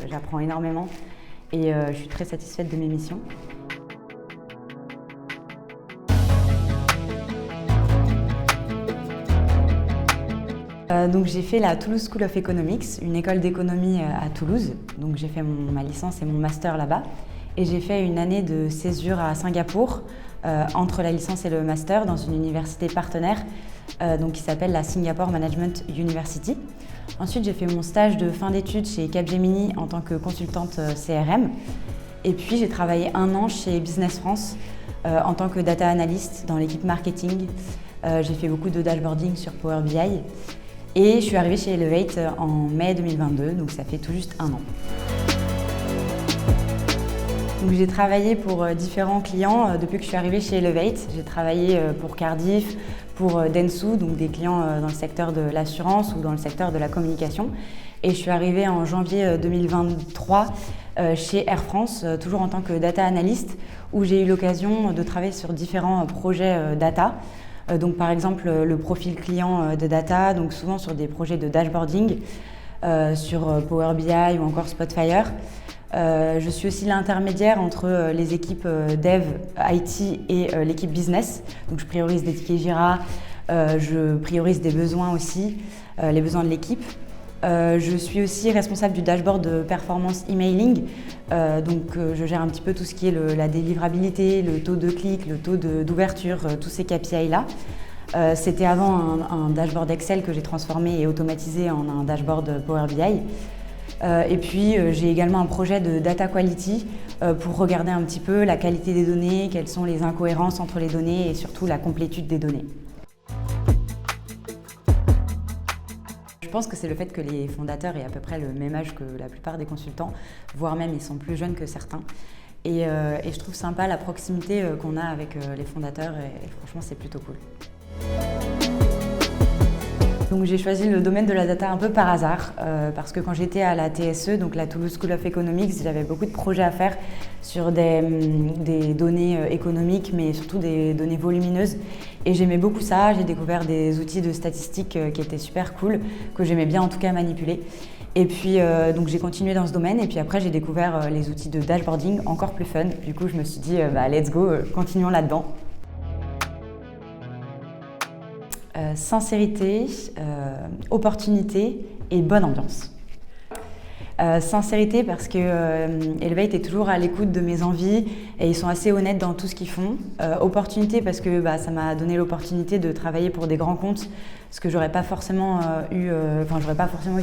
J'apprends énormément et je suis très satisfaite de mes missions. Donc j'ai fait la Toulouse School of Economics, une école d'économie à Toulouse. Donc j'ai fait ma licence et mon master là-bas. Et j'ai fait une année de césure à Singapour, entre la licence et le master, dans une université partenaire qui s'appelle la Singapore Management University. Ensuite, j'ai fait mon stage de fin d'études chez Capgemini en tant que consultante CRM. Et puis, j'ai travaillé 1 an chez Business France en tant que data analyst dans l'équipe marketing. J'ai fait beaucoup de dashboarding sur Power BI. Et je suis arrivée chez Elevate en mai 2022, donc ça fait tout juste 1 an. Donc, j'ai travaillé pour différents clients depuis que je suis arrivée chez Elevate. J'ai travaillé pour Cardiff, pour Dentsu, donc des clients dans le secteur de l'assurance ou dans le secteur de la communication. Et je suis arrivée en janvier 2023 chez Air France, toujours en tant que data analyst, où j'ai eu l'occasion de travailler sur différents projets data. Donc par exemple le profil client de data, donc souvent sur des projets de dashboarding, sur Power BI ou encore Spotfire. Je suis aussi l'intermédiaire entre les équipes dev, IT et l'équipe business. Donc je priorise des tickets Jira, je priorise des besoins aussi, les besoins de l'équipe. Je suis aussi responsable du dashboard de performance emailing. Je gère un petit peu tout ce qui est la délivrabilité, le taux de clic, le taux d'ouverture, tous ces KPI-là. C'était avant un dashboard Excel que j'ai transformé et automatisé en un dashboard Power BI. Et puis j'ai également un projet de data quality pour regarder un petit peu la qualité des données, quelles sont les incohérences entre les données et surtout la complétude des données. Je pense que c'est le fait que les fondateurs aient à peu près le même âge que la plupart des consultants, voire même ils sont plus jeunes que certains. Et je trouve sympa la proximité qu'on a avec les fondateurs et franchement c'est plutôt cool. Donc j'ai choisi le domaine de la data un peu par hasard parce que quand j'étais à la TSE, donc la Toulouse School of Economics, j'avais beaucoup de projets à faire sur des données économiques mais surtout des données volumineuses et j'aimais beaucoup ça. J'ai découvert des outils de statistiques qui étaient super cool, que j'aimais bien en tout cas manipuler. Et puis donc j'ai continué dans ce domaine et puis après j'ai découvert les outils de dashboarding encore plus fun. Du coup je me suis dit let's go, continuons là-dedans. Sincérité, opportunité et bonne ambiance. Sincérité parce que Elevate est toujours à l'écoute de mes envies et ils sont assez honnêtes dans tout ce qu'ils font. Opportunité parce que ça m'a donné l'opportunité de travailler pour des grands comptes, ce que j'aurais pas forcément eu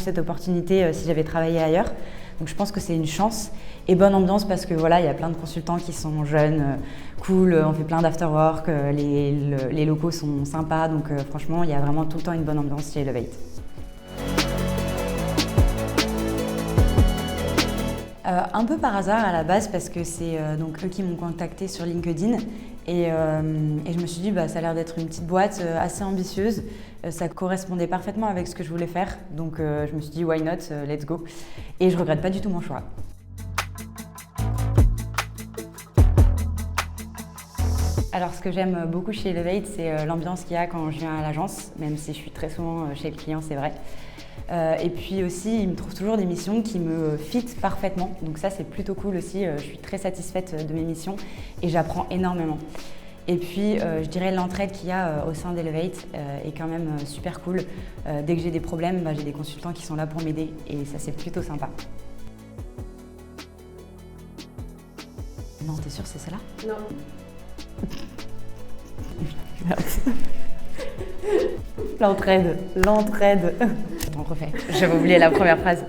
cette opportunité si j'avais travaillé ailleurs. Donc je pense que c'est une chance. Et bonne ambiance parce que voilà, il y a plein de consultants qui sont jeunes, cool, on fait plein d'afterwork, les locaux sont sympas, donc franchement il y a vraiment tout le temps une bonne ambiance chez Elevate. Un peu par hasard à la base parce que c'est donc eux qui m'ont contacté sur LinkedIn et je me suis dit ça a l'air d'être une petite boîte assez ambitieuse, ça correspondait parfaitement avec ce que je voulais faire donc je me suis dit why not, let's go et je regrette pas du tout mon choix. Alors ce que j'aime beaucoup chez Elevate c'est l'ambiance qu'il y a quand je viens à l'agence, même si je suis très souvent chez le client c'est vrai. Et puis aussi, ils me trouvent toujours des missions qui me fit parfaitement. Donc ça, c'est plutôt cool aussi. Je suis très satisfaite de mes missions et j'apprends énormément. Et puis, je dirais l'entraide qu'il y a au sein d'Elevate est quand même super cool. Dès que j'ai des problèmes, j'ai des consultants qui sont là pour m'aider et ça, c'est plutôt sympa. Non, t'es sûre c'est celle-là ? Non. L'entraide. On refait. J'avais oublié la première phrase.